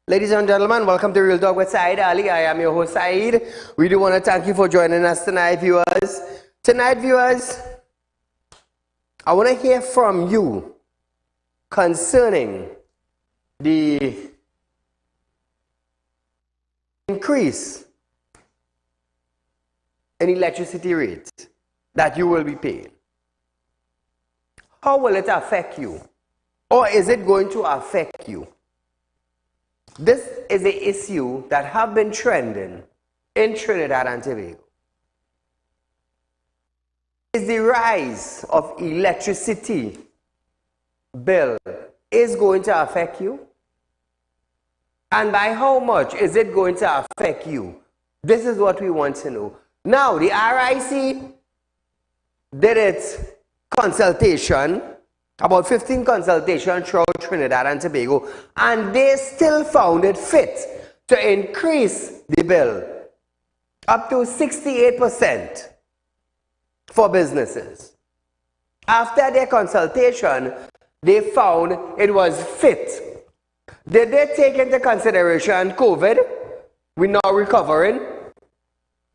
Ladies and gentlemen, welcome to Real Talk with Saieed Ali. I am your host Saeed. We do want to thank you for joining us tonight, viewers. Tonight, viewers, I want to hear from you concerning the increase in electricity rates that you will be paying. How will it affect you? Or is it going to affect you? This is an issue that have been trending in Trinidad and Tobago. Is the rise of electricity bill is going to affect you? And by how much is it going to affect you? This is what we want to know. Now, the RIC did its consultation, about 15 consultations throughout Trinidad and Tobago, and they still found it fit to increase the bill up to 68% for businesses. After their consultation, they found it was fit. Did they take into consideration COVID? We're now recovering.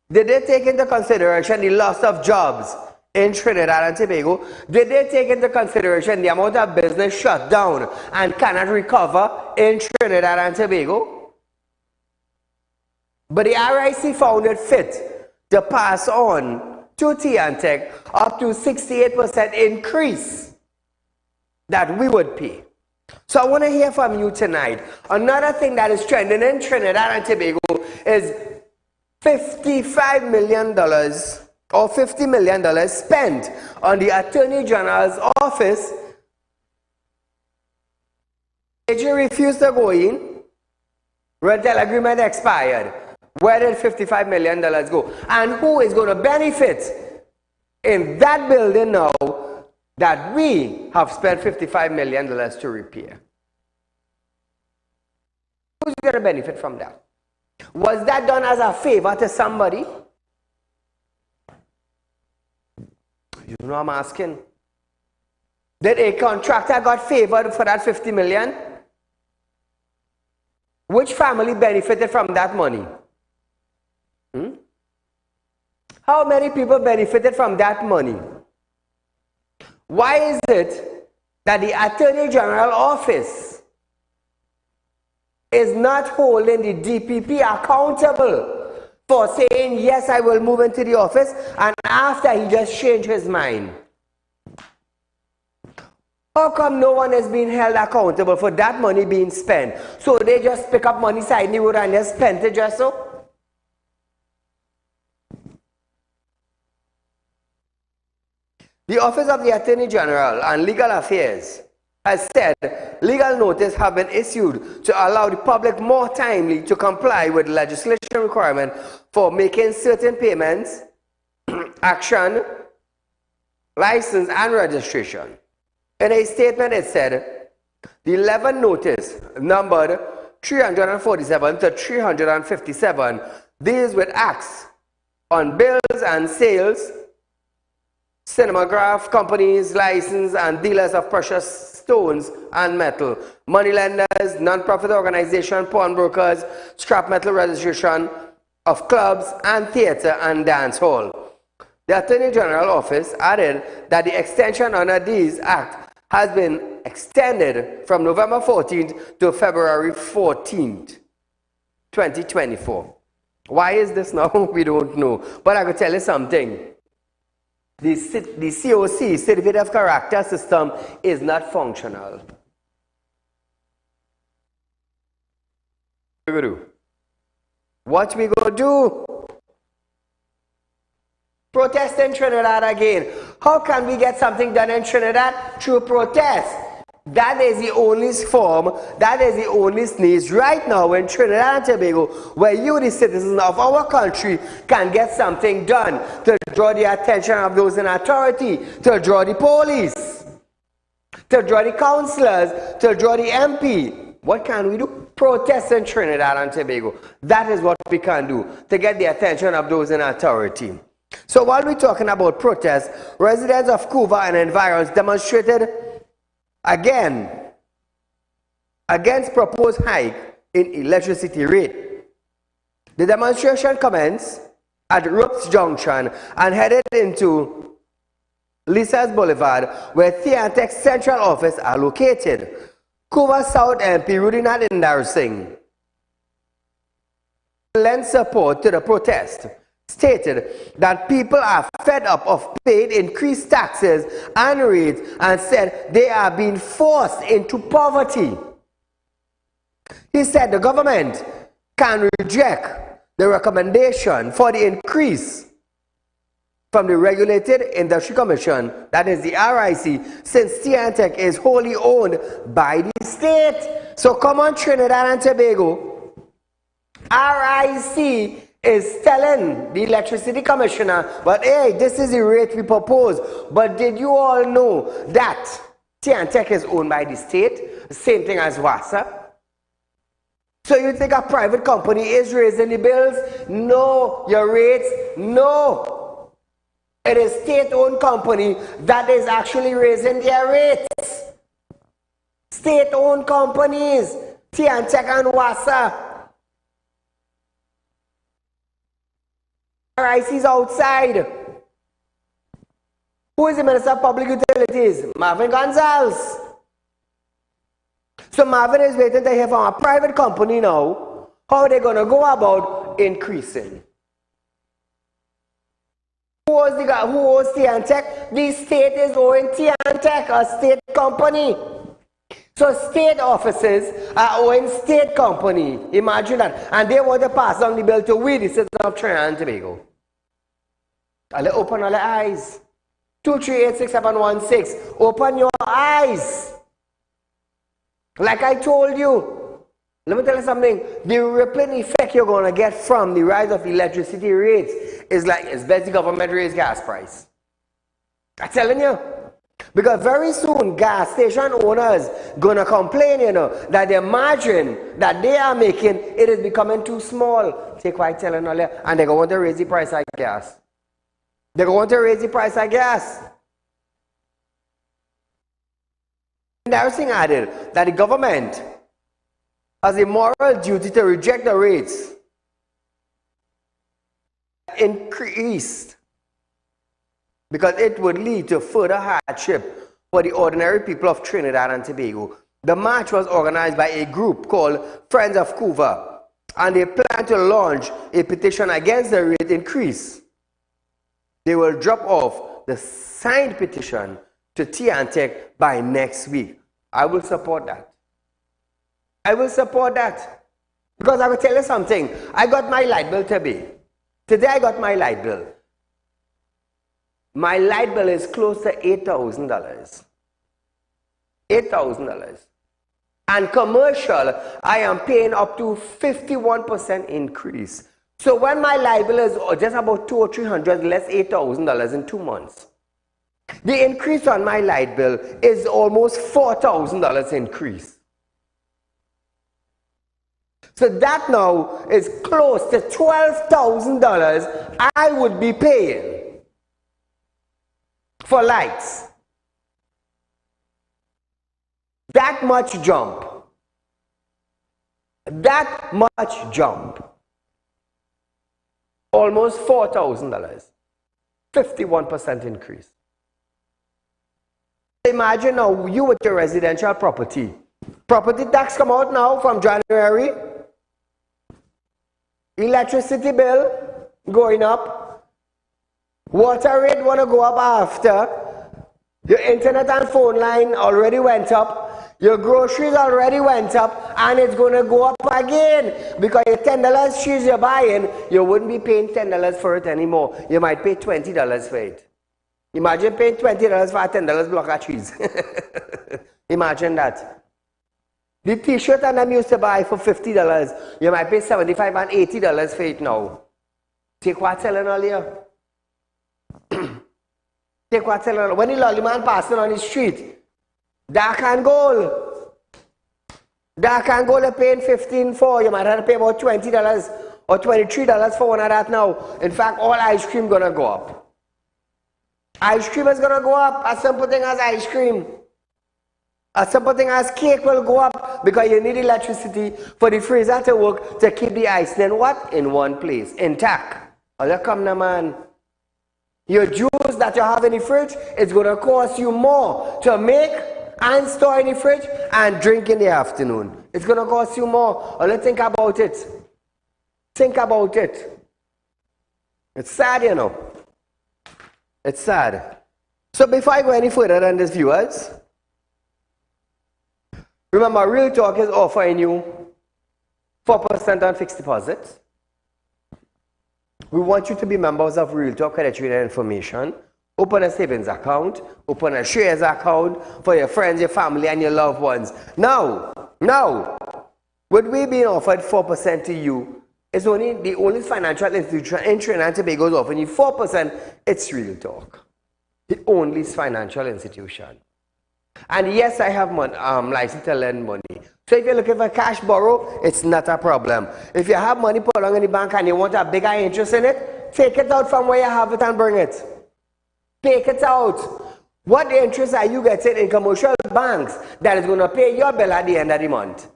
Did they take into consideration the loss of jobs in Trinidad and Tobago? Did they take into consideration the amount of business shut down and cannot recover in Trinidad and Tobago? But the RIC found it fit to pass on to T&Tech up to 68% increase that we would pay. So I want to hear from you tonight. Another thing that is trending in Trinidad and Tobago is $55 million or $50 million spent on the Attorney General's office. AG refused to go in. Rental agreement expired. Where did $55 million go? And who is going to benefit in that building now that we have spent $55 million to repair? Who's going to benefit from that? Was that done as a favor to somebody? You know I'm asking. Did a contractor got favored for that $50 million? Which family benefited from that money? How many people benefited from that money? Why is it that the Attorney General office is not holding the DPP accountable for saying, yes, I will move into the office, and after he just changed his mind? How come no one is being held accountable for that money being spent? So they just pick up money side the road and just spend it just so? The Office of the Attorney General and Legal Affairs has said legal notice have been issued to allow the public more timely to comply with legislation requirement for making certain payments, action, license, and registration. In a statement, it said the 11 notice numbered 347 to 357 deals with acts on bills and sales, cinematograph companies, license and dealers of precious stones and metal, money lenders, non-profit organization, pawnbrokers, scrap metal registration of clubs and theater and dance hall. The Attorney General office added that the extension under these acts has been extended from November 14th to February 14th, 2024. Why is this now? We don't know. But I could tell you something. The COC, Certificate of Character system, is not functional. What we gonna do? Protest in Trinidad again. How can we get something done in Trinidad? Through protest. That is the only form, that is the only sneeze right now in Trinidad and Tobago where you, the citizens of our country, can get something done to draw the attention of those in authority, to draw the police, to draw the councillors, to draw the MP. What can we do? Protest in Trinidad and Tobago. That is what we can do to get the attention of those in authority. So while we're talking about protest, residents of Cuba and environs demonstrated again against proposed hike in electricity rate. The demonstration commenced at Rooks Junction and headed into Lisa's Boulevard, where Tiantec's central office are located. Cuba South MP Rudinat Indar Singh lent support to the protest, stated that people are fed up of paying increased taxes and rates and said they are being forced into poverty. He said the government can reject the recommendation for the increase from the Regulated Industry Commission, that is the RIC, since Tiantec is wholly owned by the state. So come on, Trinidad and Tobago. RIC is telling the Electricity Commissioner, but hey, this is the rate we propose. But did you all know that Tiantec is owned by the state? Same thing as WASA. So you think a private company is raising the bills? No. Your rates? No. It is state-owned company that is actually raising their rates. State-owned companies, Tiantec and WASA. RIC is outside. Who is the Minister of Public Utilities? Marvin Gonzalez. So Marvin is waiting to hear from a private company now how they're going to go about increasing. Who owns Tiantec? The state is owing Tiantec, a state company. So state offices are owing state company. Imagine that. And they want to pass on the bill to we, the citizens of Trinidad and Tobago. I'll open all the eyes. 2386716. Open your eyes. Like I told you. Let me tell you something. The rippling effect you're going to get from the rise of electricity rates is like, it's best the government raise gas price. I'm telling you. Because very soon, gas station owners going to complain, you know, that their margin that they are making, it is becoming too small. Take what I'm telling you, and they're going to raise the price of gas. They're going to raise the price of gas. Embarrassing added that the government has a moral duty to reject the rates increased because it would lead to further hardship for the ordinary people of Trinidad and Tobago. The march was organized by a group called Friends of Cuba, and they plan to launch a petition against the rate increase. They will drop off the signed petition to Tiantec by next week. I will support that. I will support that. Because I will tell you something. I got my light bill today. Today I got my light bill. My light bill is close to $8,000. $8,000. And commercial, I am paying up to 51% increase. So when my light bill is just about $200 or $300 less $8,000 in 2 months. The increase on my light bill is almost $4,000 increase. So that now is close to $12,000 I would be paying for lights. That much jump. That much jump. Almost $4,000. 51% increase. Imagine now you with your residential property. Property tax come out now from January. Electricity bill going up. Water rate want to go up after. Your internet and phone line already went up. Your groceries already went up. And it's going to go up again. Because your $10 cheese you're buying, you wouldn't be paying $10 for it anymore. You might pay $20 for it. Imagine paying $20 for a $10 block of cheese. Imagine that. The t-shirt and them used to buy for $50. You might pay $75 and $80 for it now. Take what I'm telling all you. Take what I'm telling all. When the lolly man passing on the street, dark and gold. Dark and gold you're paying $15 for. You might have to pay about $20 or $23 for one of that now. In fact, all ice cream gonna go up. Ice cream is going to go up. A simple thing as ice cream. A simple thing as cake will go up Because you need electricity for the freezer to work to keep the ice in what? In one place, intact. Oh, come now, man. Your juice that you have in the fridge, it's going to cost you more to make and store in the fridge and drink in the afternoon. It's going to cost you more. Oh, let's think about it. Think about it. It's sad, you know. It's sad. So before I go any further than this, viewers, remember, Real Talk is offering you 4% on fixed deposits. We want you to be members of Real Talk Credit Union Information. Open a savings account, open a shares account for your friends, your family, and your loved ones. Now, would we be offered 4% to you? It's only the only financial institution in Trinidad and Tobago is offering you 4%. It's Real Talk. The only financial institution. And yes, I have money, license to lend money. So if you're looking for cash borrow, it's not a problem. If you have money put along in the bank and you want a bigger interest in it, take it out from where you have it and bring it. Take it out. What interest are you getting in commercial banks that is going to pay your bill at the end of the month?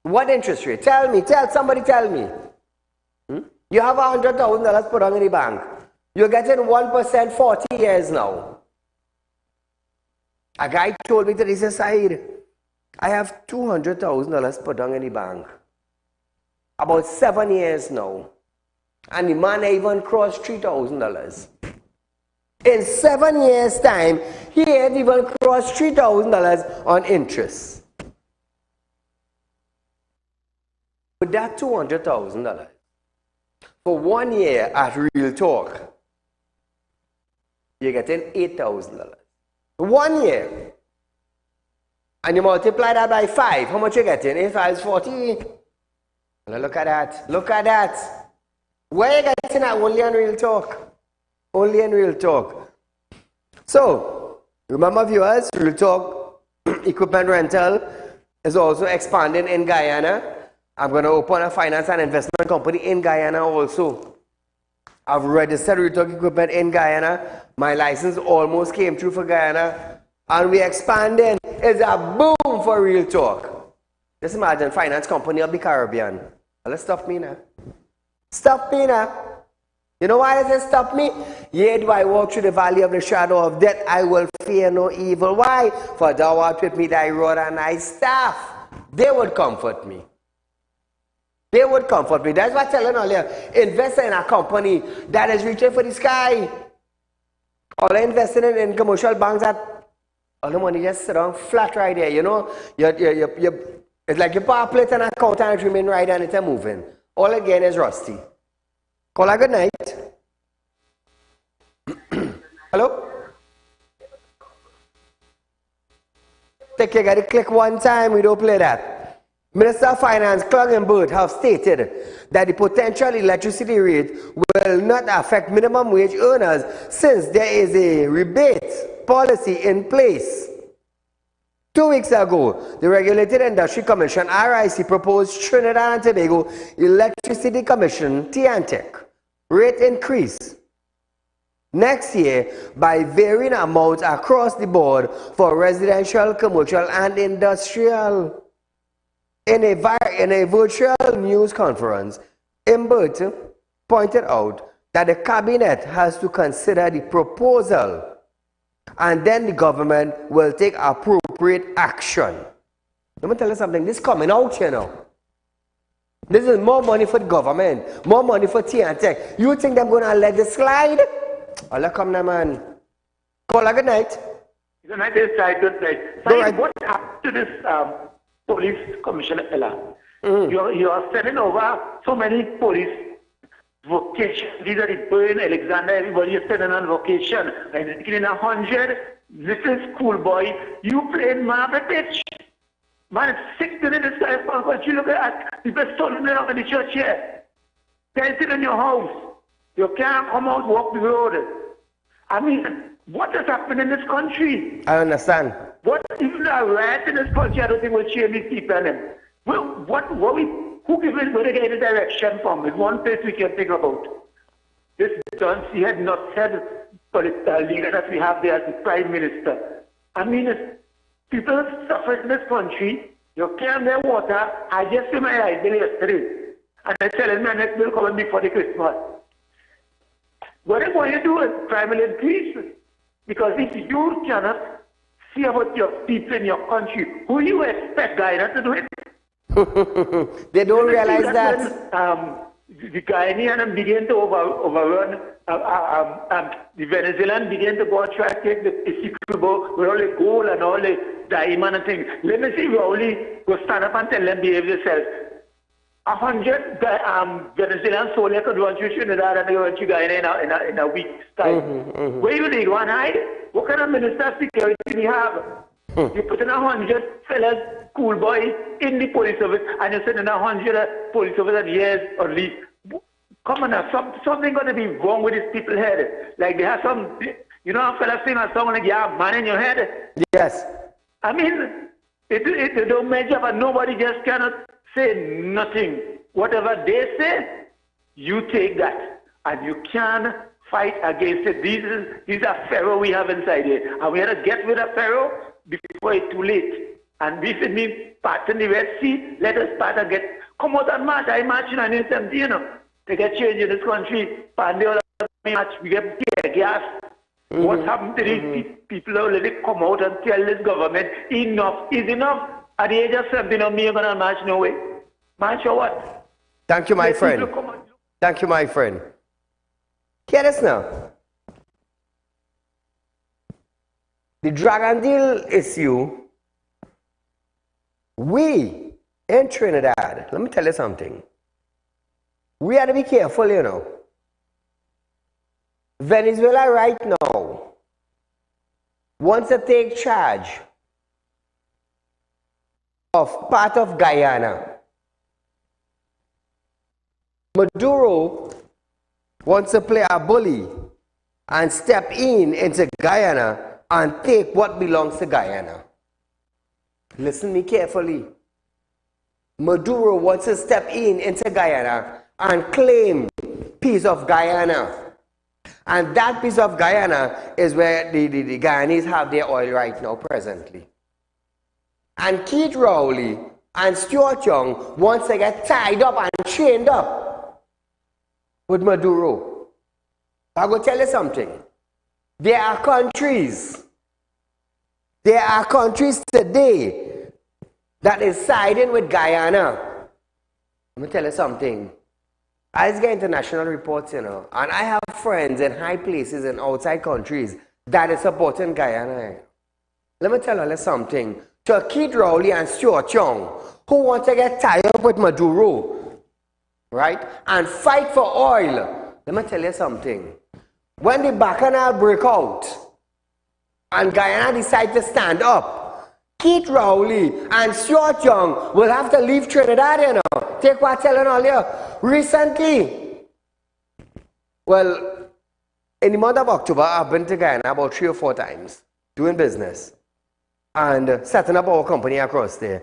What interest rate? Tell me. Somebody tell me. You have $100,000 put on in the bank. You're getting 1% 40 years now. A guy told me that he said, Saeed, I have $200,000 put on in the bank. About 7 years now. And the man even crossed $3,000. In 7 years' time, he had even crossed $3,000 on interest. With that $200,000, for 1 year at Real Talk, you're getting $8,000. 1 year. And you multiply that by 5. How much you getting? 8 5 is 40. Now look at that. Look at that. Where you getting that? Only on Real Talk. Only in Real Talk. So, remember viewers, Real Talk equipment rental is also expanding in Guyana. I'm going to open a finance and investment company in Guyana also. I've registered Real Talk equipment in Guyana. My license almost came through for Guyana. And we're expanding. It's a boom for Real Talk. Just imagine, finance company of the Caribbean. Let's stop me now. Stop me now. You know why does it stop me? Yea, do I walk through the valley of the shadow of death, I will fear no evil. Why? For thou art with me, thy rod and thy staff. They would comfort me. They would comfort me. That's what I'm telling earlier. Invest in a company that is reaching for the sky. All investing in commercial banks that all the money just sit down flat right there. You know, it's like you power plate and account and it remain right and it's moving. All again is rusty. Call a good night. Hello? Take care, gotta click one time, we don't play that. Minister of Finance, Clark and Burt, have stated that the potential electricity rate will not affect minimum wage earners since there is a rebate policy in place. 2 weeks ago, the Regulated Industry Commission, RIC, proposed Trinidad and Tobago Electricity Commission, TNTEC, rate increase next year by varying amounts across the board for residential, commercial, and industrial. In a virtual news conference, Imbert pointed out that the cabinet has to consider the proposal and then the government will take appropriate action. Let me tell you something, this is coming out, you know. This is more money for the government, more money for TNTEC. You think they're going to let this slide? Allah come now, man. Call a good night. Good night, this side, good night. So what happened to this police commissioner, Ella? You are sending over so many police vocation. These are the Burn, Alexander, everybody is sending on vocation. And it's getting 100 little schoolboy. You playing marble pitch. Man, it's 6 minutes this time, but you look at people stolen around in the church here. They're sitting in your house. You can't come out, walk the road. I mean, what has happened in this country? I understand. What even a riot in this country, I don't think will change these people. Who given where they get the direction from? Is one place we can think about. This John C. had not said political leader that we have there as the Prime Minister. I mean, people suffer in this country, You can't get water. I just see my light bill yesterday. And I tell my next bill coming before the Christmas. What are you going to do is crime will increase. Because if you cannot see about your people in your country, who you expect Guyana to do it? They don't realize that. When, the Ghanaian began to overrun, the Venezuelan began to go and try to take the Essequibo with all the gold and all the diamond and things. Let me see if we only go stand up and tell them behave themselves. 100 Venezuelan soldiers could run to Trinidad and they run to Guyana in a week's time. Where you need one hide? What kind of minister of security do you have? You put in 100 fellas, school boys in the police service, and you send in 100 police officers years or least. Come on now, something going to be wrong with these people's head. Like they have some, you know, a fella sing a song like, yeah, man in your head. Yes. I mean, it don't measure, but nobody just cannot say nothing. Whatever they say, you take that, and you can fight against it. These are pharaoh we have inside here, and we have to get rid of pharaoh before it's too late. And if it means parting the Red Sea, let us part and come out and march. I march in 1970, you know, to get change in this country. And the other march, we get tear gas. What happened to these people who let it come out and tell this government, enough is enough? At the age of 17, me, you're going to march no way. March or what? Thank you, my friend. Thank you, my friend. Hear this now. The Dragon Deal issue, we in Trinidad, let me tell you something. We have to be careful, you know. Venezuela right now wants to take charge of part of Guyana. Maduro wants to play a bully and step into Guyana and take what belongs to Guyana. Listen me carefully. Maduro wants to step into Guyana and claim piece of Guyana. And that piece of Guyana is where the Guyanese have their oil right now, presently. And Keith Rowley and Stuart Young wants to get tied up and chained up with Maduro. I'm going to tell you something. There are countries today that is siding with Guyana. Let me tell you something. I just get international reports, you know, and I have friends in high places in outside countries that is supporting Guyana. Let me tell you something. To Keith Rowley and Stuart Young, who want to get tied up with Maduro, right, and fight for oil. Let me tell you something. When the Bacchanal break out and Guyana decide to stand up, Keith Rowley and Stuart Young will have to leave Trinidad, you know. Take what I'm telling all you. Recently, well, in the month of October, I've been to Guyana about 3 or 4 times doing business and setting up our company across there.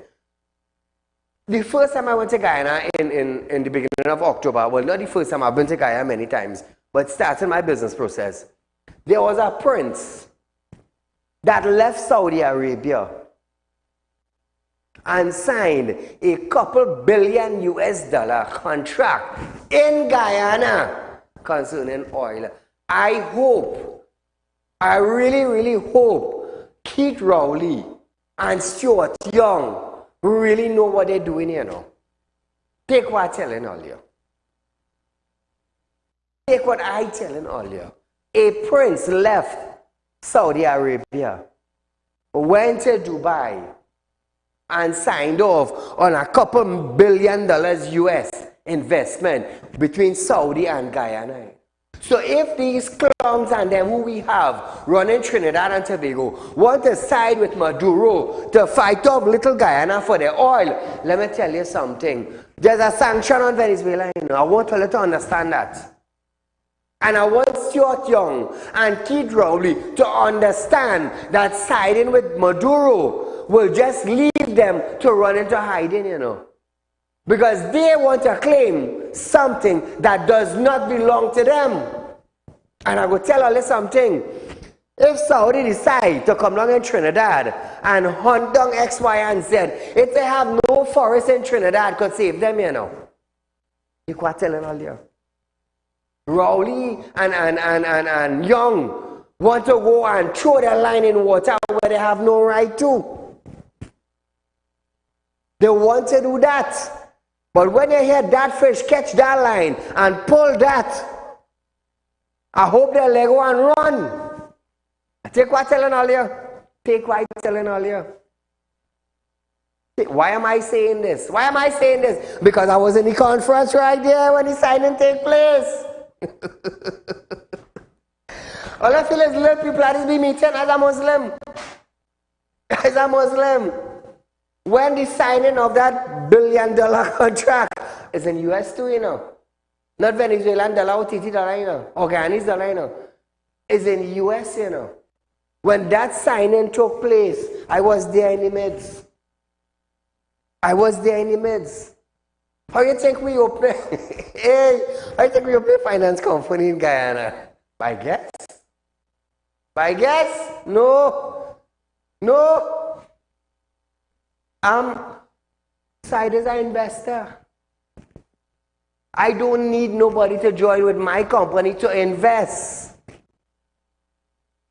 The first time I went to Guyana in the beginning of October, well, not the first time, I've been to Guyana many times, but starting my business process, there was a prince that left Saudi Arabia and signed a couple billion US dollar contract in Guyana concerning oil. I hope, I really, really hope Keith Rowley and Stuart Young really know what they're doing, you know. Take what I'm telling all you. Take what I'm telling all you. A prince left Saudi Arabia, went to Dubai, and signed off on a couple billion dollars US investment between Saudi and Guyana. So if these clowns and them who we have running Trinidad and Tobago want to side with Maduro to fight off little Guyana for their oil, let me tell you something. There's a sanction on Venezuela, you know. I want you to understand that. And I want Stuart Young and Keith Rowley to understand that siding with Maduro will just leave them to run into hiding, you know. Because they want to claim something that does not belong to them. And I will tell you something. If Saudi decide to come along in Trinidad and hunt down X, Y, and Z, if they have no forest in Trinidad could save them, you know. You quite telling all you. Rowley and Young want to go and throw their line in water where they have no right to. They want to do that. But when you hear that fish catch that line and pull that, I hope they let go and run. Take what telling all you. Take what telling all you. Why am I saying this? Why am I saying this? Because I was in the conference right there when the signing take place. All I feel is little people that is be meeting as a Muslim. As a Muslim. When the signing of that $1 billion contract is in US too, you know. Not Venezuelan dollar or TT dollar, you know. Or Ghanaian dollar, you know. It's in US, you know. When that signing took place, I was there in the midst. I was there in the midst. How you think we open? Hey, how you think we open a finance company in Guyana? By guess? By guess? No. No. Saieed is an investor. I don't need nobody to join with my company to invest.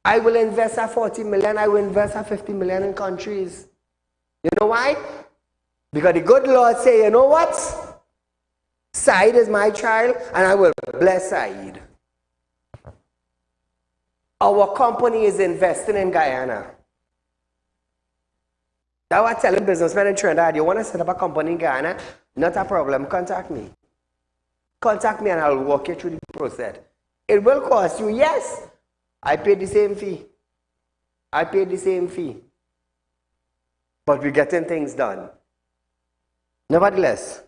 I will invest at 40 million, I will invest at 50 million in countries. You know why? Because the good Lord say, you know what? Saieed is my child and I will bless Saieed. Our company is investing in Guyana. That's what I'm telling businessmen in Trinidad. You want to set up a company in Guyana? Not a problem. Contact me. Contact me and I'll walk you through the process. It will cost you, yes. I paid the same fee. I paid the same fee. But we're getting things done. Nevertheless,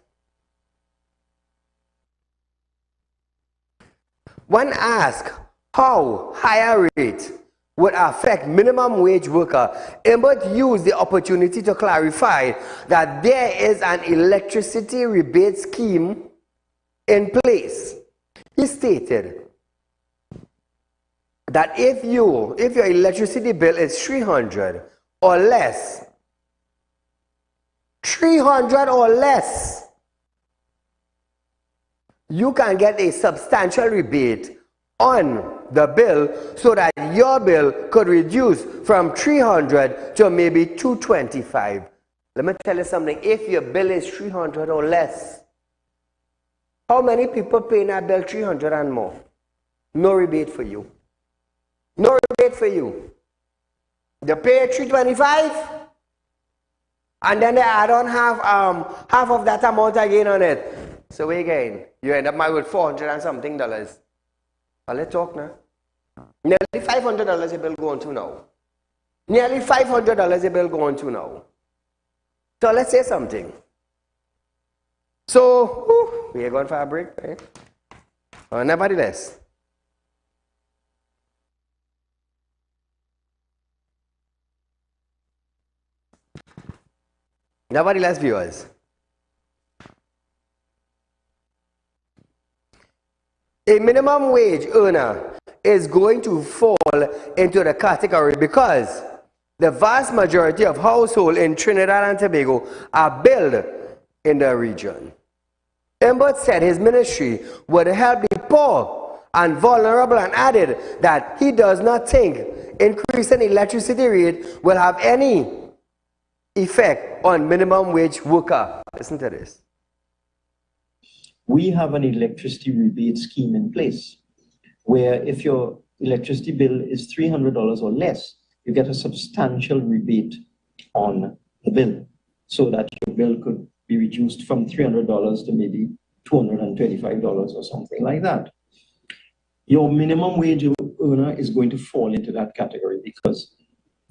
when asked how higher rate would affect minimum wage worker, Emmett used the opportunity to clarify that there is an electricity rebate scheme in place. He stated that if your electricity bill is $300 or less, 300 or less, you can get a substantial rebate on the bill so that your bill could reduce from 300 to maybe 225. Let me tell you something. If your bill is 300 or less, how many people pay that bill 300 and more? No rebate for you. No rebate for you. They pay 325 and then they add on half of that amount again on it. So again, you end up with $400 and something dollars. Let's talk now. Nearly $500 a bill going to now. Nearly $500 a bill going to now. So let's say something. So, we are going for a break, right? Nevertheless. Nevertheless, viewers. A minimum wage earner is going to fall into the category because the vast majority of households in Trinidad and Tobago are built in the region. Emmett said his ministry would help the poor and vulnerable and added that he does not think increasing electricity rate will have any effect on minimum wage worker. Listen to this. We have an electricity rebate scheme in place where if your electricity bill is $300 or less, you get a substantial rebate on the bill so that your bill could be reduced from $300 to maybe $225 or something like that. Your minimum wage earner is going to fall into that category because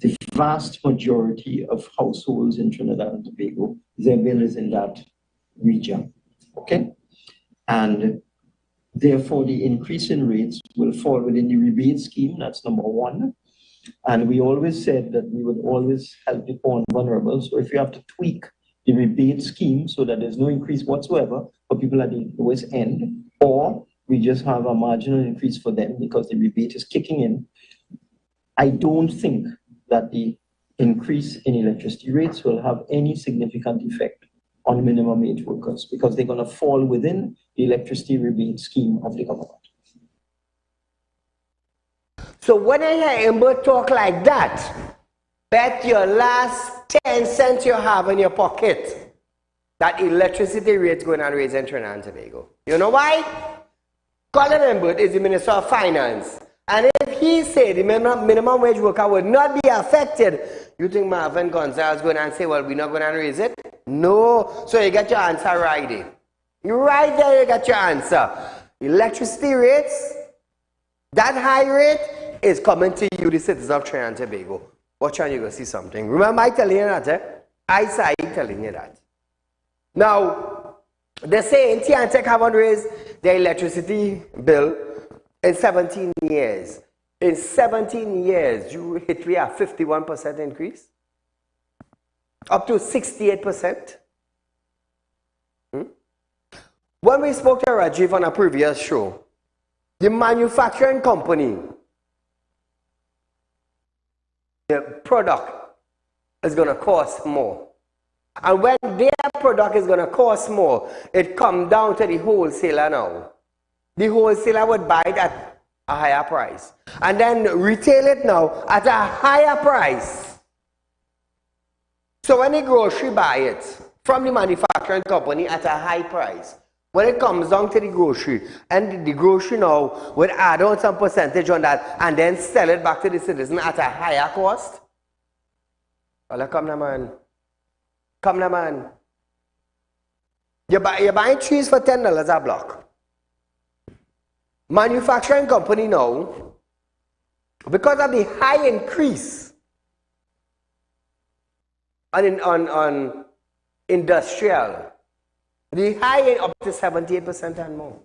the vast majority of households in Trinidad and Tobago, their bill is in that region, okay? And therefore, the increase in rates will fall within the rebate scheme. That's number one. And we always said that we would always help the poor and vulnerable. So if you have to tweak the rebate scheme so that there's no increase whatsoever for people at the lowest end, or we just have a marginal increase for them because the rebate is kicking in, I don't think that the increase in electricity rates will have any significant effect on minimum wage workers because they're going to fall within the electricity rebate scheme of the government. So when I hear Amber talk like that, bet your last 10 cents you have in your pocket that electricity rate's going to raise in Trinidad and Tobago. You know why? Colin Embert is the Minister of Finance. And if he said the minimum wage worker would not be affected, you think Marvin Gonzalez is going to say, well, we're not going to raise it? No. So you get your answer right there. You right there, you got your answer. Electricity rates, that high rate is coming to you, the citizens of Trinidad and Tobago. Watch out, you're going to see something. Remember I telling you that, eh? I Saieed telling you that. Now, they're saying TNTech haven't raised their electricity bill in 17 years. In 17 years, you hit me a 51% increase? Up to 68%? When we spoke to Rajiv on a previous show, the manufacturing company, the product is going to cost more. And when their product is going to cost more, it comes down to the wholesaler now. The wholesaler would buy it at a higher price. And then retail it now at a higher price. So when the grocery buy it from the manufacturing company at a high price, when it comes down to the grocery, and the grocery now would add on some percentage on that and then sell it back to the citizen at a higher cost. Well, come now, man. Come now, man. You're buying cheese for $10 a block. Manufacturing company now, because of the high increase on industrial, the high up to 78% and more.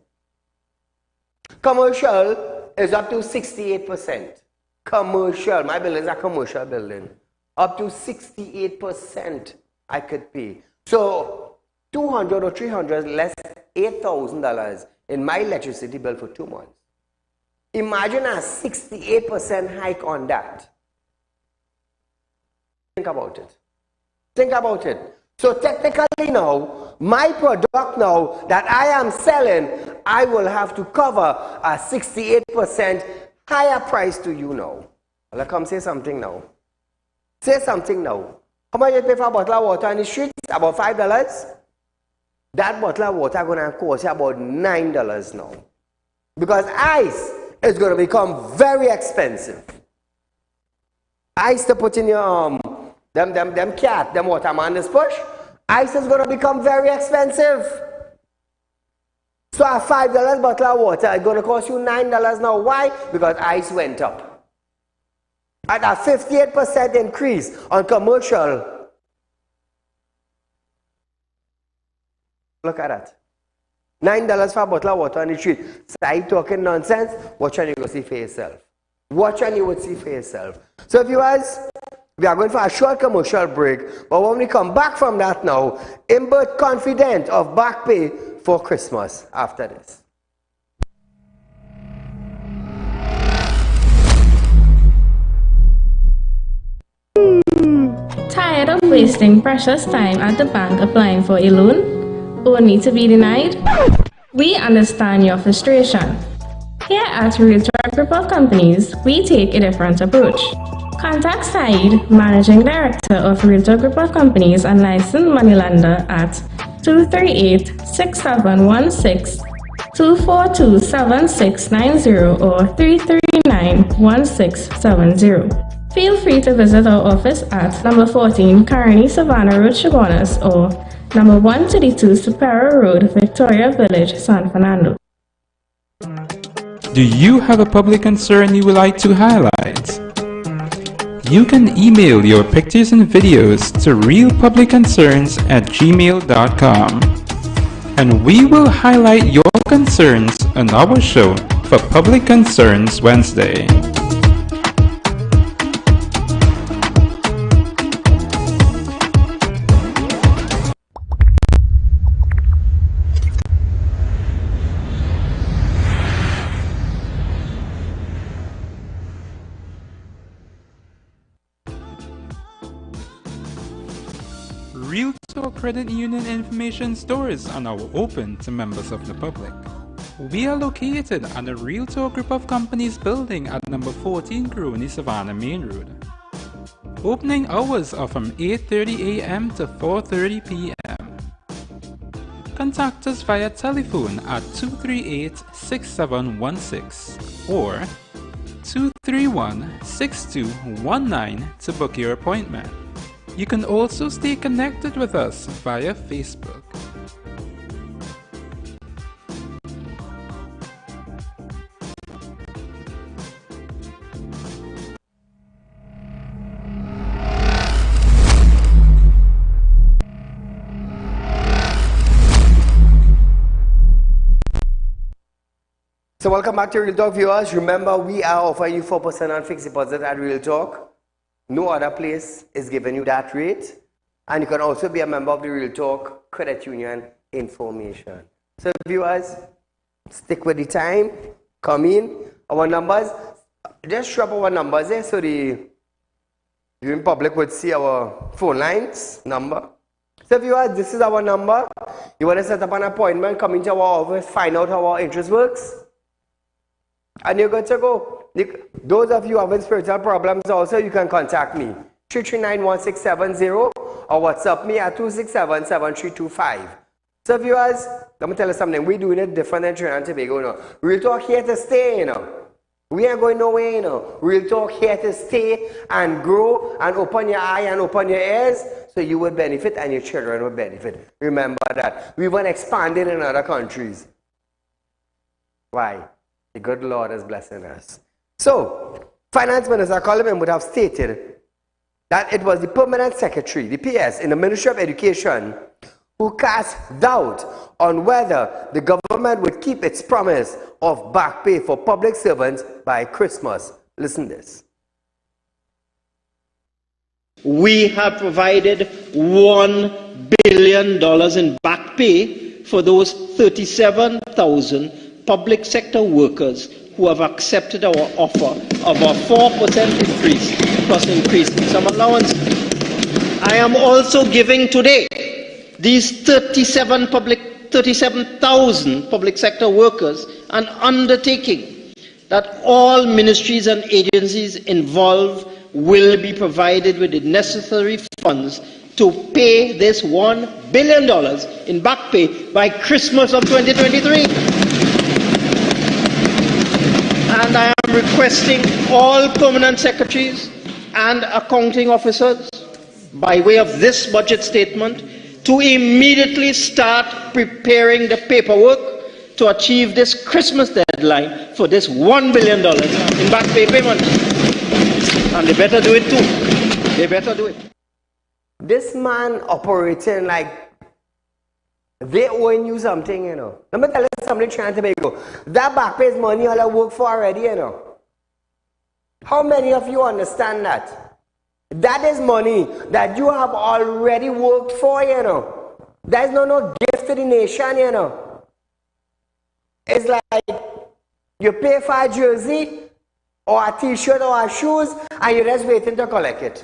Commercial is up to 68%. Commercial, my building is a commercial building. Up to 68% I could pay. So $200 or $300 less $8,000 in my electricity bill for 2 months. Imagine a 68% hike on that. Think about it. Think about it. So technically now, my product now that I am selling, I will have to cover a 68% higher price to you now. Well, come say something now. Say something now. How much you pay for a bottle of water on the streets? About $5? That bottle of water is going to cost you about $9 now. Because ice is going to become very expensive. Ice to put in your them cat, them waterman this push, ice is going to become very expensive. So a $5 bottle of water is going to cost you $9 now. Why? Because ice went up. At a 58% increase on commercial. Look at that. $9 for a bottle of water on the street. Start talking nonsense. Watch and you will see for yourself. Watch and you will see for yourself. So viewers, we are going for a short commercial break. But when we come back from that now, Imbert confident of back pay for Christmas after this. Tired of wasting precious time at the bank applying for a loan, only to be denied? We understand your frustration. Here at Realtor Group of Companies, we take a different approach. Contact Saieed, Managing Director of Realtor Group of Companies and licensed moneylender at 238-6716, 242-7690 or 339-1670. Feel free to visit our office at number 14 Carney Savannah Road, Chaguanas, or number 132 Superior Road, Victoria Village, San Fernando. Do you have a public concern you would like to highlight? You can email your pictures and videos to realpublicconcerns@gmail.com, and we will highlight your concerns on our show for Public Concerns Wednesday. Realtalk Credit Union information stores are now open to members of the public. We are located at the Realtalk Group of Companies building at number 14 Crony Savannah Main Road. Opening hours are from 8:30 a.m. to 4:30 p.m. Contact us via telephone at 238-6716 or 231-6219 to book your appointment. You can also stay connected with us via Facebook. So welcome back to Real Talk, viewers. Remember, we are offering you 4% on fixed deposit at Real Talk. No other place is giving you that rate. And you can also be a member of the Real Talk Credit Union information. So viewers, stick with the time. Come in. Our numbers, just drop our numbers there so the viewing public would see our phone lines number. So viewers, this is our number. You want to set up an appointment, come into our office, find out how our interest works. And you're good to go. Those of you having spiritual problems also, you can contact me. 339-1670 or WhatsApp me at 267-7325. So viewers, let me tell you something. We're doing it different than Trinidad and Tobago, you know. Real Talk here to stay, you know. We ain't going nowhere, you know. Real Talk here to stay and grow and open your eye and open your ears so you will benefit and your children will benefit. Remember that. We want expanding in other countries. Why? The good Lord is blessing us. So, Finance Minister Coleman would have stated that it was the Permanent Secretary, the PS, in the Ministry of Education who cast doubt on whether the government would keep its promise of back pay for public servants by Christmas. Listen to this. We have provided $1 billion in back pay for those 37,000 public sector workers who have accepted our offer of a 4% increase plus increase in some allowance. I am also giving today these 37,000 public sector workers an undertaking that all ministries and agencies involved will be provided with the necessary funds to pay this $1 billion in back pay by Christmas of 2023. And I am requesting all permanent secretaries and accounting officers, by way of this budget statement, to immediately start preparing the paperwork to achieve this Christmas deadline for this $1 billion in back pay payment. And they better do it too. They better do it. This man operating like they owing you something, you know. Let me tell you something, Trinidad and Tobago. That back pay is money all I work for already, you know. How many of you understand that? That is money that you have already worked for, you know. There's no gift to the nation, you know. It's like you pay for a jersey or a t-shirt or a shoes and you're just waiting to collect it.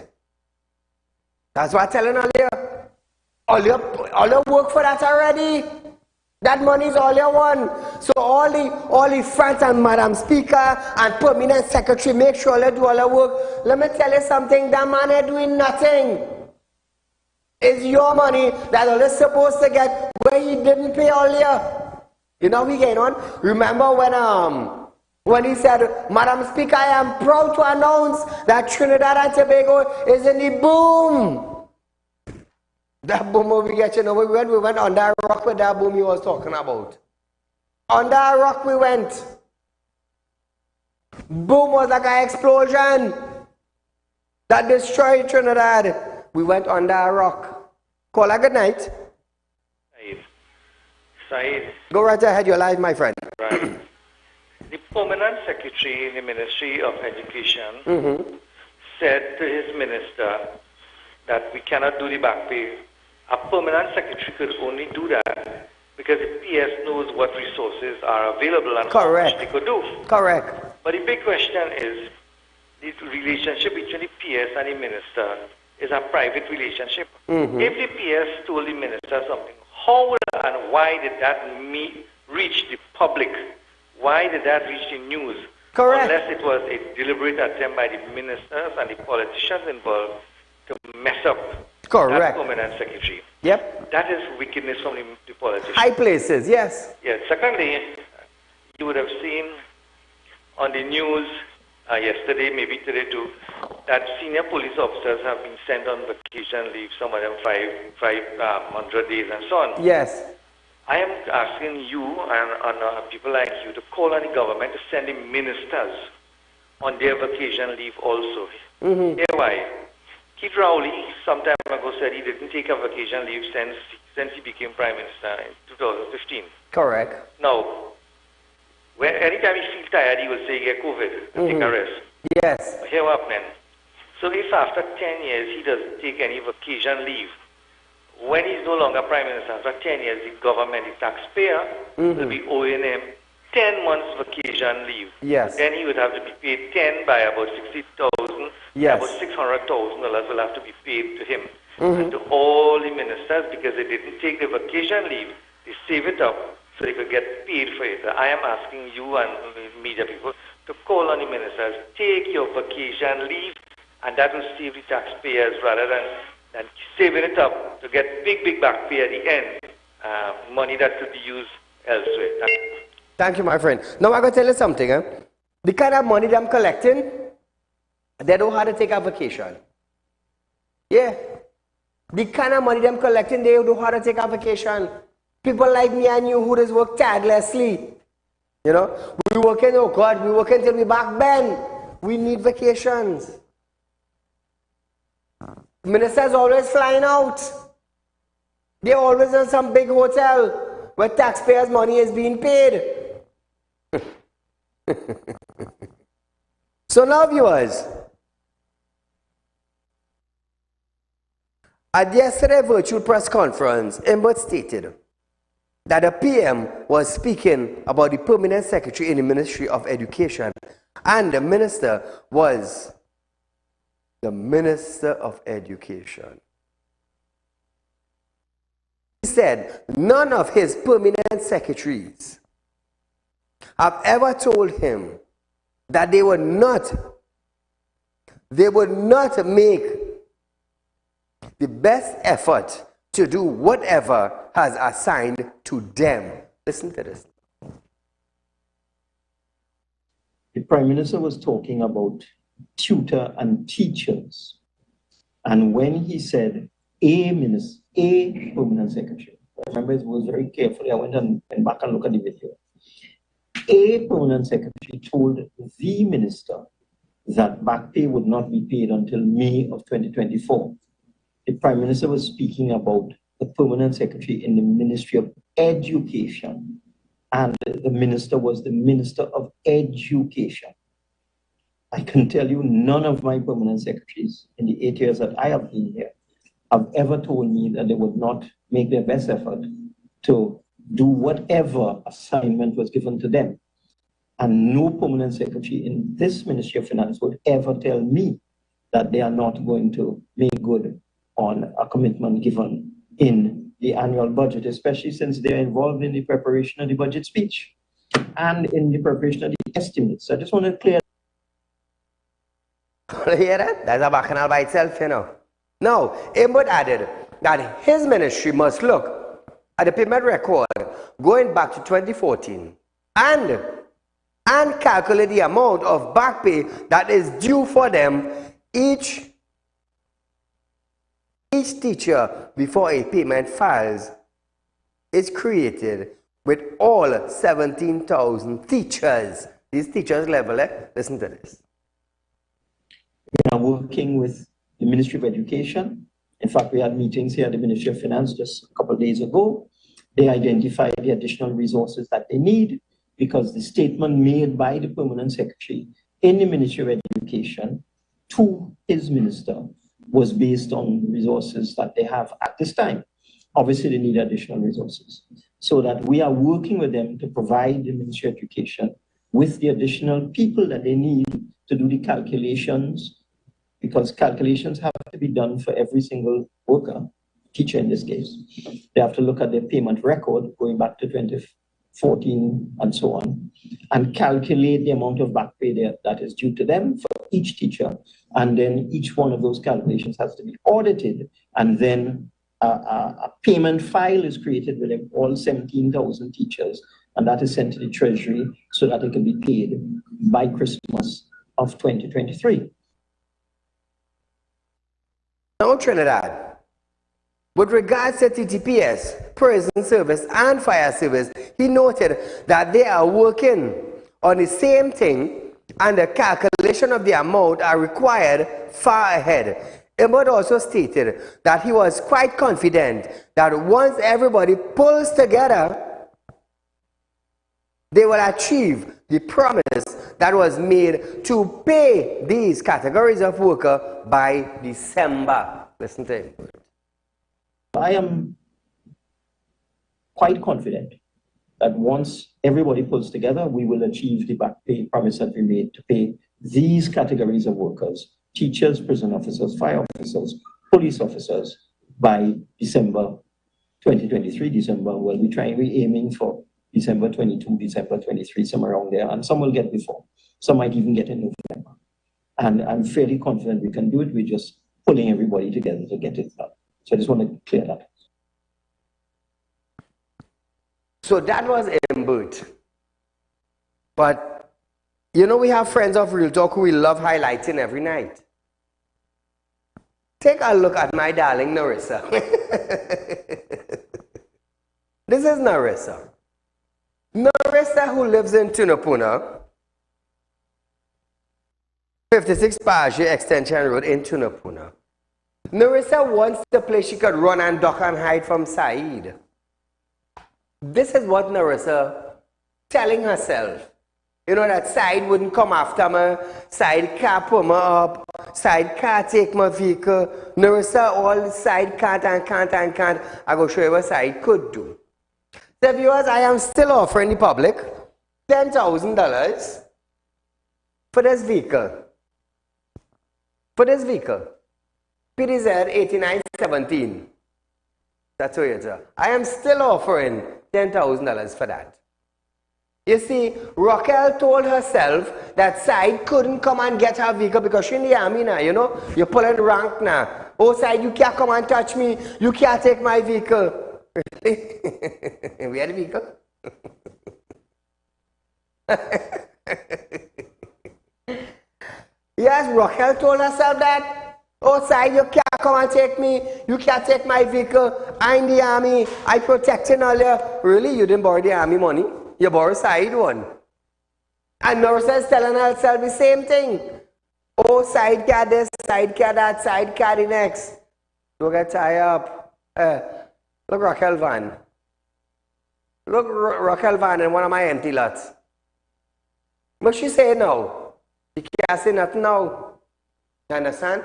That's what I'm telling you. All your work for that already. That money is all you want. So all the friends and Madam Speaker and Permanent Secretary make sure they do all the work. Let me tell you something, that man is doing nothing. It's your money that all is supposed to get where he didn't pay all year. You know we getting on? Remember when he said, Madam Speaker, I am proud to announce that Trinidad and Tobago is in the boom. That boom we get, you know, we went under a rock with that boom he was talking about. Under a rock we went. Boom was like an explosion that destroyed Trinidad. We went under a rock. Call a good night. Saeed. Go right ahead, you're live, my friend. Right. The Permanent Secretary in the Ministry of Education said to his minister that we cannot do the back pay. A Permanent Secretary could only do that because the PS knows what resources are available and how much they could do. Correct. But the big question is, the relationship between the PS and the minister is a private relationship. If the PS told the minister something, how and why did that reach the public? Why did that reach the news? Correct. Unless it was a deliberate attempt by the ministers and the politicians involved to mess up Correct. that permanent secretary. Yep. That is wickedness from the politicians. High places, yes. Yes. Secondly, you would have seen on the news yesterday, maybe today too, that senior police officers have been sent on vacation leave, some of them 500 days and so on. Yes. I am asking you and people like you to call on the government to send the ministers on their vacation leave also. Here why? Keith Rowley some time ago said he didn't take a vacation leave since he became Prime Minister in 2015. Correct. Now, anytime he feels tired, he will say he get COVID and take a rest. Yes. Here what happening? So if after 10 years he doesn't take any vacation leave, when he's no longer Prime Minister, after 10 years, the government, the taxpayer, will be owing him 10 months vacation leave. Yes. Then he would have to be paid 10 by about 60,000. Yes. About $600,000 will have to be paid to him. And to all the ministers, because they didn't take the vacation leave, they save it up so they could get paid for it. I am asking you and media people to call on the ministers, take your vacation leave, and that will save the taxpayers rather than saving it up to get big back pay at the end, money that could be used elsewhere. Thank you, my friend. Now, I'm going to tell you something. The kind of money that I'm collecting, they don't have to take a vacation. Yeah. The kind of money that I'm collecting, they don't have to take a vacation. People like me and you who just work tirelessly. You know, we working, oh God, we working till we back bend. We need vacations. Ministers always flying out. They're always in some big hotel where taxpayers' money is being paid. So now, viewers, at yesterday's virtual press conference, Embert stated that the PM was speaking about the permanent secretary in the Ministry of Education, and the minister was the Minister of Education. He said none of his permanent secretaries have ever told him that they would not make the best effort to do whatever has assigned to them. Listen to this. The Prime Minister was talking about tutor and teachers. And when he said a permanent secretary, I remember it was very carefully, I went back and looked at the video. A permanent secretary told the minister that back pay would not be paid until May of 2024. The Prime Minister was speaking about the permanent secretary in the Ministry of Education, and the minister was the Minister of Education. I can tell you none of my permanent secretaries in the 8 years that I have been here have ever told me that they would not make their best effort to do whatever assignment was given to them. And no permanent secretary in this Ministry of Finance would ever tell me that they are not going to make good on a commitment given in the annual budget, especially since they are involved in the preparation of the budget speech and in the preparation of the estimates. I just want to clear. You hear that? That's a bacchanal by itself, you know. Now, Embert added that his ministry must look at the payment record going back to 2014 and calculate the amount of back pay that is due for them each teacher before a payment files is created with all 17,000 teachers. These teachers level, listen to this. We are working with the Ministry of Education. In fact, we had meetings here at the Ministry of Finance just a couple of days ago. They identified the additional resources that they need because the statement made by the permanent secretary in the Ministry of Education to his minister was based on the resources that they have at this time. Obviously, they need additional resources. So that we are working with them to provide the Ministry of Education with the additional people that they need to do the calculations because calculations have to be done for every single worker, teacher in this case. They have to look at their payment record going back to 2014 and so on, and calculate the amount of back pay that is due to them for each teacher. And then each one of those calculations has to be audited, and then a payment file is created with all 17,000 teachers, and that is sent to the Treasury so that it can be paid by Christmas of 2023. Now, Trinidad, with regards to TTPS, prison service and fire service, he noted that they are working on the same thing and the calculation of the amount are required far ahead. Emmett also stated that he was quite confident that once everybody pulls together, they will achieve the promise that was made to pay these categories of worker by December. Listen to him. I am quite confident that once everybody pulls together, we will achieve the back pay promise that we made to pay these categories of workers: teachers, prison officers, fire officers, police officers, by December 2023. We're aiming for December 22, December 23, somewhere around there, and some will get before. Some might even get in November. And I'm fairly confident we can do it. We're just pulling everybody together to get it done. So I just want to clear that. So that was Embert. But, you know, we have friends of Real Talk who we love highlighting every night. Take a look at my darling Narissa. This is Narissa. Narissa, who lives in Tunapuna, 56 Paje Extension Road in Tunapuna. Narissa wants the place she could run and duck and hide from Saeed. This is what Narissa telling herself. You know that Saeed wouldn't come after me, Saeed can't pull me up, Saeed can't take my vehicle. Narissa, all Saeed can't. I go show you what Saeed could do. So viewers, I am still offering the public $10,000 for this vehicle. For this vehicle. PDZ 8917. That's what it is. I am still offering $10,000 for that. You see, Raquel told herself that Saeed couldn't come and get her vehicle because she's in the army now, you know. You're pulling rank now. Oh, Saeed, you can't come and touch me. You can't take my vehicle. We had a vehicle. Yes, Raquel told herself that. Oh, Saeed, you can't come and take me. You can't take my vehicle. I'm in the army. I protected earlier. Really? You didn't borrow the army money? You borrowed Saeed one. And Narissa is telling herself the same thing. Oh, Saeed can't this, Saeed can't that, Saeed can't the next. Don't get tied up. Look, Raquel van. Look, Raquel van in one of my empty lots. What she say now? She can't say nothing now. You understand?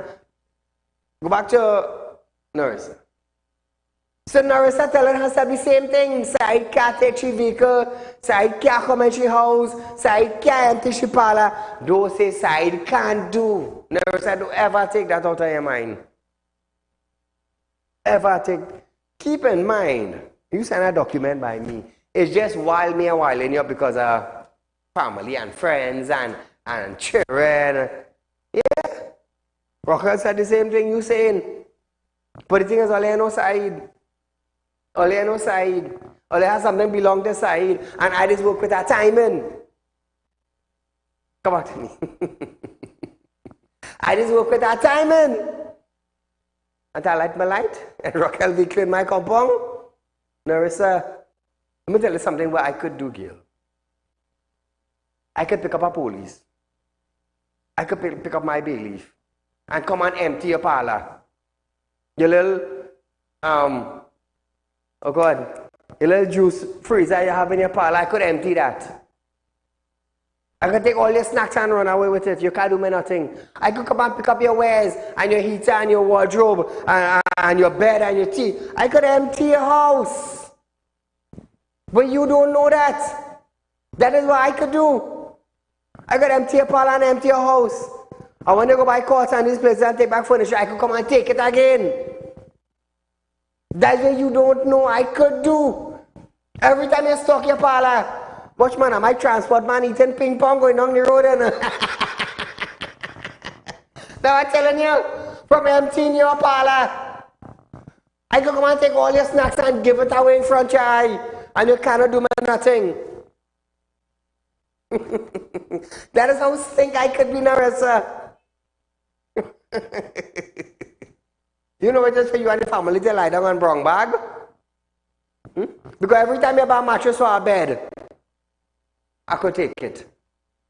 Go back to Narissa. So Narissa telling herself the same thing. Saeed can't take she vehicle. Saeed can't come in she house. Saeed can't empty she parlor. Don't say Saeed can't do. Narissa, don't ever take that out of your mind. Ever take. Keep in mind, you send a document by me. It's just while me and while in you because of family and friends and children. Yeah. Raquel said the same thing you saying. But the thing is, all I know Saeed. All I know Saeed. All I have something belong to Saeed. And I just work with that timing. Come back to me. I just work with that timing. And I light my light. And Raquel will clean my compound. Narissa, let me tell you something what I could do, Gil. I could pick up a police. I could pick up my bailiff. And come and empty your parlor. Your little, oh God, your little juice freezer you have in your parlor, I could empty that. I could take all your snacks and run away with it. You can't do me nothing. I could come and pick up your wares and your heater and your wardrobe and your bed and your tea. I could empty your house. But you don't know that. That is what I could do. I could empty your parlor and empty your house. And when they go by court and this place and take back furniture, I could come and take it again. That's what you don't know I could do. Every time you stock your parlor, watch man, my transport man eating ping pong going down the road and now I'm telling you, from emptying your parlor, I could come and take all your snacks and give it away in front of your eye, and you cannot do nothing. That is how stink I could be, Narissa. You know what, just for you and the family to lie down on brown bag? Because every time you buy a mattress for a bed, I could take it.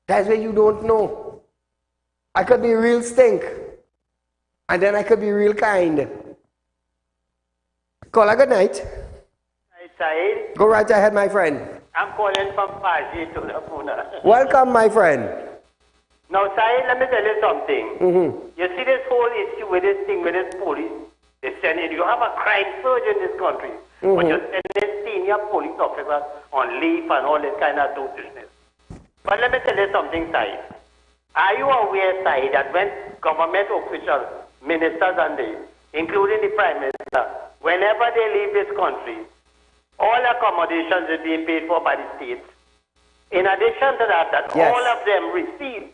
That's what you don't know. I could be real stink. And then I could be real kind. Call a good night. Hi, Saeed. Go right ahead, my friend. I'm calling from Paji to Pune. Welcome, my friend. Now, Saeed, let me tell you something. You see this whole issue with this thing with this police. They send in, you have a crime surge in this country. But you're sending senior police officers on leave and all this kind of business. But let me tell you something, Saeed. Are you aware, Saeed, that when government officials, ministers and they, including the Prime Minister, whenever they leave this country, all accommodations are being paid for by the states. In addition to that, all of them receive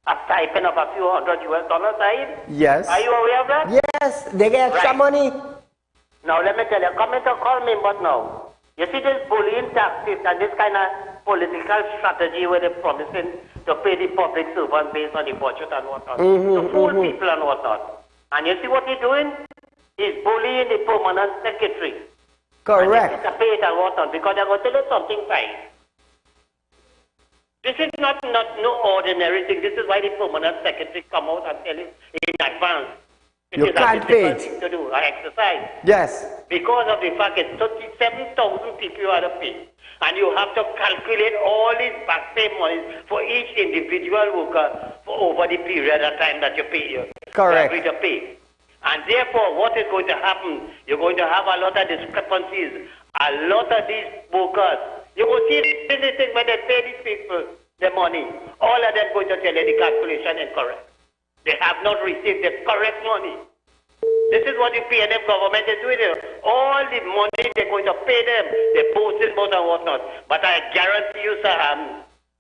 a stipend of a few $100 US, Saeed? Yes. Are you aware of that? Yes, they get extra money. Now, let me tell you, come to call me, but now, you see this bullying tactics and this kind of political strategy where they're promising to pay the public servants based on the budget and whatnot, to fool people and whatnot. And you see what he's doing? He's bullying the permanent secretary. Correct. And pay it and whatnot, because they're going to tell you something, Saeed. This is not no ordinary thing. This is why the permanent secretary come out and tell you in advance. You can't pay it. Thing to do, an exercise. Yes. Because of the fact it's 37,000 people you have to pay. And you have to calculate all these back pay monies for each individual worker for over the period of time that you pay you. Correct. You agree to pay. And therefore, what is going to happen? You're going to have a lot of discrepancies. A lot of these workers, you will see this thing when they pay these people the money. All of them going to tell you the calculation incorrect. They have not received the correct money. This is what the PNF government is doing. All the money they're going to pay them, they post it more and whatnot. But I guarantee you, sir,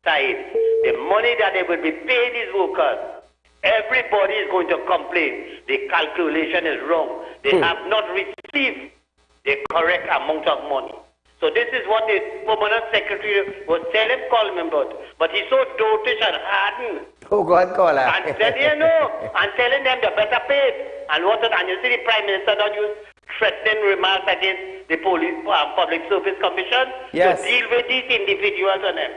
Saeed, the money that they will be paying these workers, everybody is going to complain. The calculation is wrong. They have not received the correct amount of money. So this is what the permanent secretary was telling Coleman about. But he's so dotish and hardened. Oh God, call her. And then, and telling them they better pay. And you see the Prime Minister don't use threatening remarks against the police public service commission to deal with these individuals and them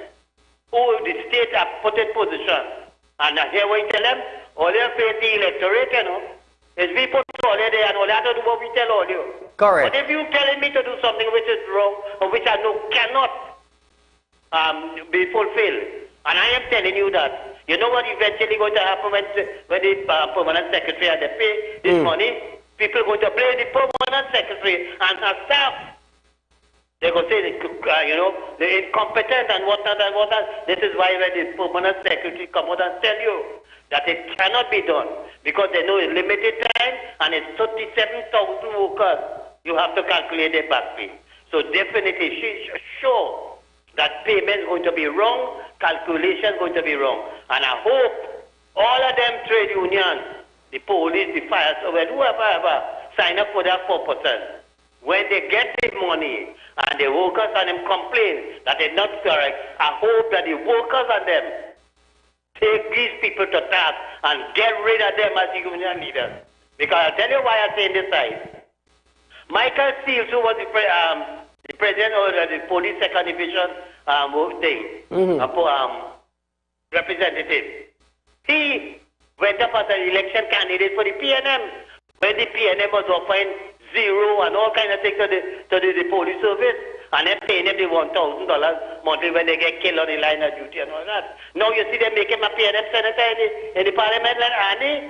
who the state have put in position. And here we tell them, all you pay the electorate, is we put all there and all you have to do what we tell all you. Correct. But if you're telling me to do something which is wrong or which I know cannot be fulfilled, and I am telling you that, you know what eventually going to happen when the permanent secretary and they pay this money? People are going to blame the permanent secretary and her staff. They're going to say, they're incompetent and whatnot and whatnot. This is why when the permanent secretary come out and tell you that it cannot be done because they know it's limited time and it's 37,000 workers. You have to calculate their back pay. So definitely she's sure that payment is going to be wrong, calculation is going to be wrong. And I hope all of them trade unions, the police, the fire service, whoever sign up for that 4%. When they get the money and the workers and them complain that they're not correct, I hope that the workers and them take these people to task and get rid of them as the union leaders. Because I'll tell you why I say in this side. Michael Seals, who was the president of the police second division representative, he went up as an election candidate for the PNM when the PNM was offering zero and all kind of things to the police service, and then paying them the $1,000 monthly when they get killed on the line of duty and all that. Now you see them making a PNM senator in the parliament, and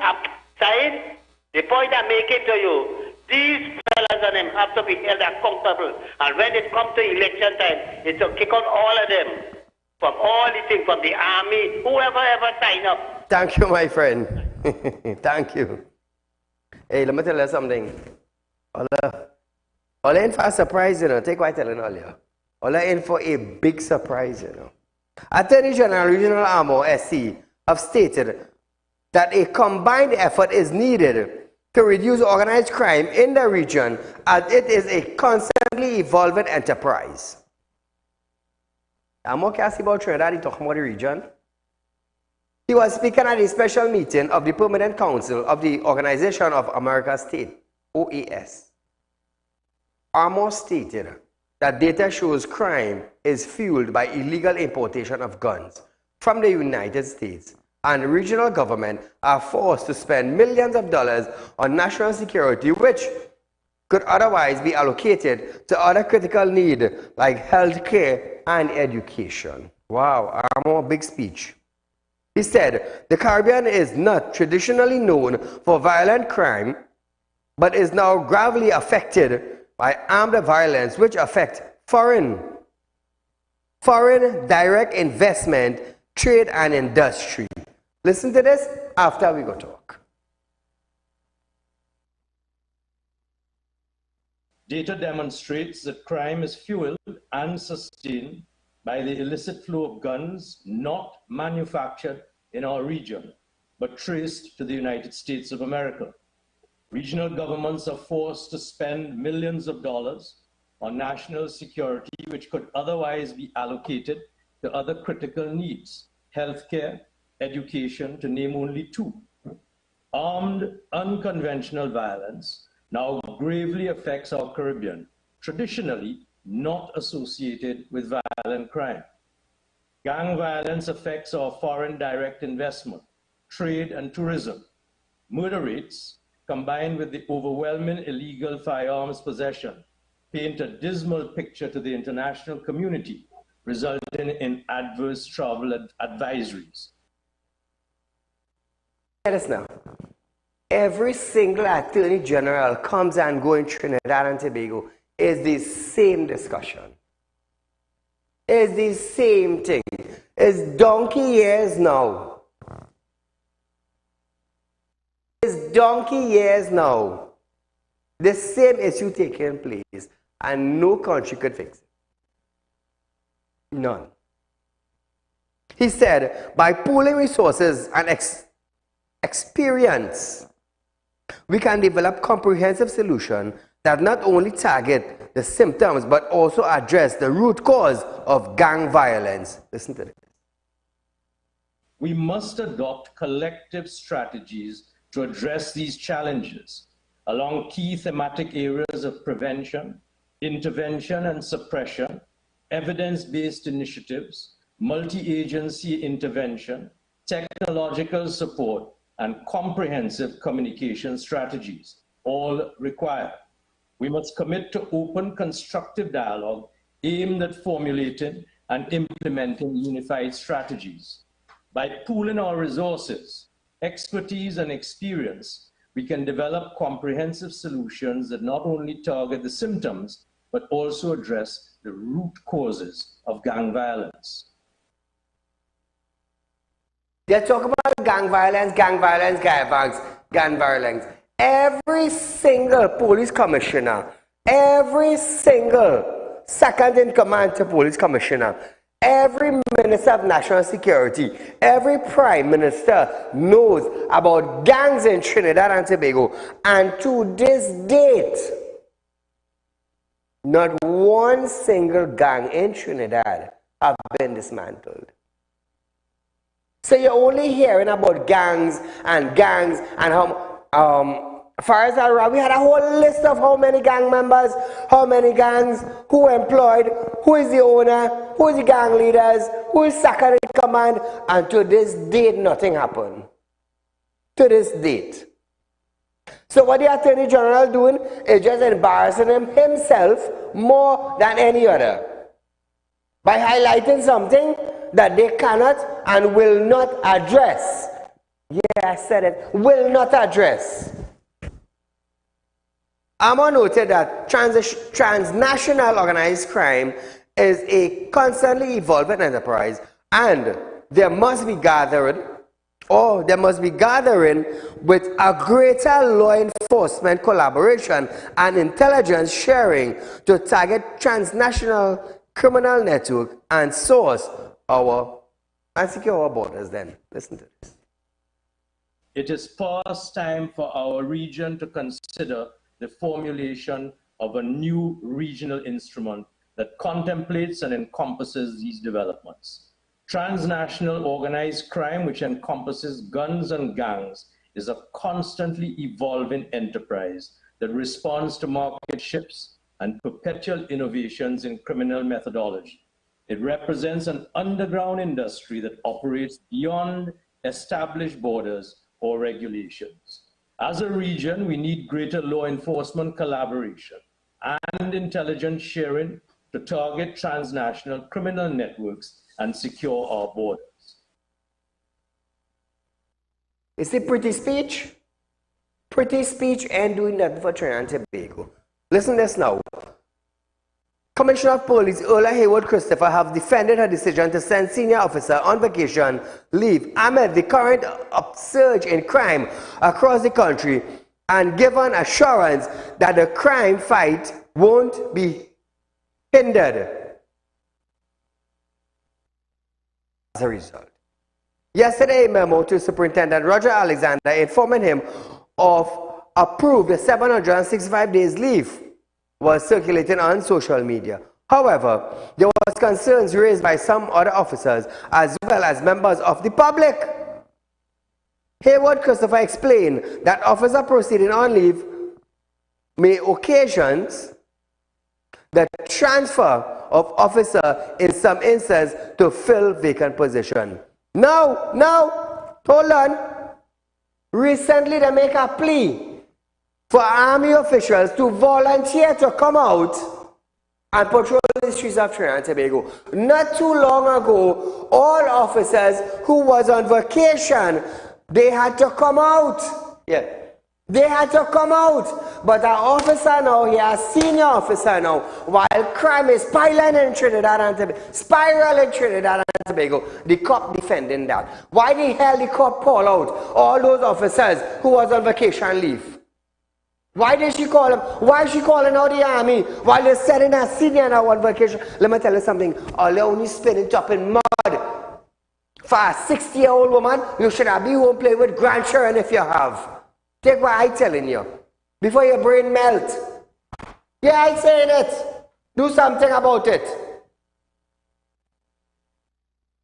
Saeed, the point I'm making to you, these fellas and them have to be held accountable. And when it comes to election time, it's to kick on all of them. from all the things, from the army, whoever ever sign up. Thank you, my friend. Thank you. Hey, let me tell you something. All in for a surprise, you know. Take what I'm telling all you. All in for a big surprise, you know. Attorney General Regional Armo, SC, have stated that a combined effort is needed to reduce organized crime in the region, as it is a constantly evolving enterprise. Armo can't see about Trinidad, he talking about the region. He was speaking at a special meeting of the Permanent Council of the Organization of American States, OAS. Armo stated that data shows crime is fueled by illegal importation of guns from the United States, and regional government are forced to spend millions of dollars on national security, which could otherwise be allocated to other critical needs like healthcare and education. Wow, Armo, big speech. He said, the Caribbean is not traditionally known for violent crime, but is now gravely affected by armed violence, which affect foreign direct investment, trade, and industry. Listen to this after we go talk. Data demonstrates that crime is fueled and sustained by the illicit flow of guns not manufactured in our region, but traced to the United States of America. Regional governments are forced to spend millions of dollars on national security, which could otherwise be allocated to other critical needs, healthcare, education, to name only two. Armed, unconventional violence now gravely affects our Caribbean, traditionally not associated with violent crime. Gang violence affects our foreign direct investment, trade, and tourism. Murder rates, combined with the overwhelming illegal firearms possession, paint a dismal picture to the international community, resulting in adverse travel advisories. Let us know. Every single Attorney General comes and goes in Trinidad and Tobago is the same discussion. It's the same thing. It's donkey years now. It's donkey years now. The same issue taking place, and no country could fix it. None. He said, by pooling resources and experience, we can develop comprehensive solutions that not only target the symptoms, but also address the root cause of gang violence. Listen to this. We must adopt collective strategies to address these challenges along key thematic areas of prevention, intervention and suppression, evidence-based initiatives, multi-agency intervention, technological support, and comprehensive communication strategies, all required. We must commit to open, constructive dialogue aimed at formulating and implementing unified strategies. By pooling our resources, expertise, and experience, we can develop comprehensive solutions that not only target the symptoms, but also address the root causes of gang violence. They talk about gang violence. Every single police commissioner, every single second in command to police commissioner, every minister of national security, every prime minister knows about gangs in Trinidad and Tobago. And to this date, not one single gang in Trinidad have been dismantled. So you're only hearing about gangs and how far as we had a whole list of how many gang members, how many gangs, who employed, who is the owner, who is the gang leaders, who is second in command, and to this date nothing happened. To this date. So what the Attorney General doing is just embarrassing himself more than any other by highlighting something that they cannot and will not address. Yeah, I said it. Will not address. Amon noted that transnational organized crime is a constantly evolving enterprise, and there must be gathering with a greater law enforcement collaboration and intelligence sharing to target transnational criminal network and source and secure our borders. Then listen to this. It is past time for our region to consider the formulation of a new regional instrument that contemplates and encompasses these developments. Transnational organized crime, which encompasses guns and gangs, is a constantly evolving enterprise that responds to market shifts and perpetual innovations in criminal methodology. It represents an underground industry that operates beyond established borders or regulations. As a region, we need greater law enforcement collaboration and intelligence sharing to target transnational criminal networks and secure our borders. Is it pretty speech? Pretty speech and doing nothing for Trinidad and Tobago. Listen to this now. Commissioner of Police Ola Hayward Christopher have defended her decision to send senior officer on vacation leave amid the current upsurge in crime across the country, and given assurance that the crime fight won't be hindered as a result. Yesterday, a memo to Superintendent Roger Alexander informing him of approved 765 days leave was circulating on social media. However, there was concerns raised by some other officers as well as members of the public. Hayward Christopher explained that officer proceeding on leave may occasions the transfer of officer in some instances to fill vacant position. Now, hold on. Recently, they make a plea for army officials to volunteer to come out and patrol the streets of Trinidad and Tobago. Not too long ago, all officers who was on vacation, they had to come out. Yeah. They had to come out. But our officer now, he is a senior officer now, while crime is piling in Trinidad and Tobago, spiral in Trinidad and Tobago, the cop defending that. Why the hell the cop call out all those officers who was on vacation leave? Why did she call him? Why is she calling out the army while they're sending a senior now on vacation? Let me tell you something. All they only spinning top in mud. For a 60-year-old woman, you should have been home playing with grandchildren if you have. Take what I'm telling you. Before your brain melt. Yeah, I'm saying it. Do something about it.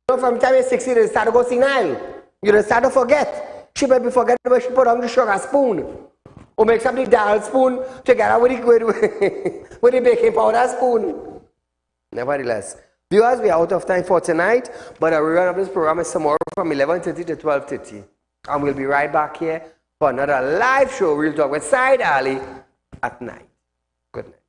You know, from the time you're 60, they start to go senile. You start to forget. She might be forgetting where she put on the sugar spoon. Or make some the dal spoon together with the baking powder spoon. Nevertheless, viewers, we are out of time for tonight, but a rerun of this program is tomorrow from 11:30 to 12:30. And we'll be right back here for another live show, Real Talk with Saieed Ali at 9. Good night.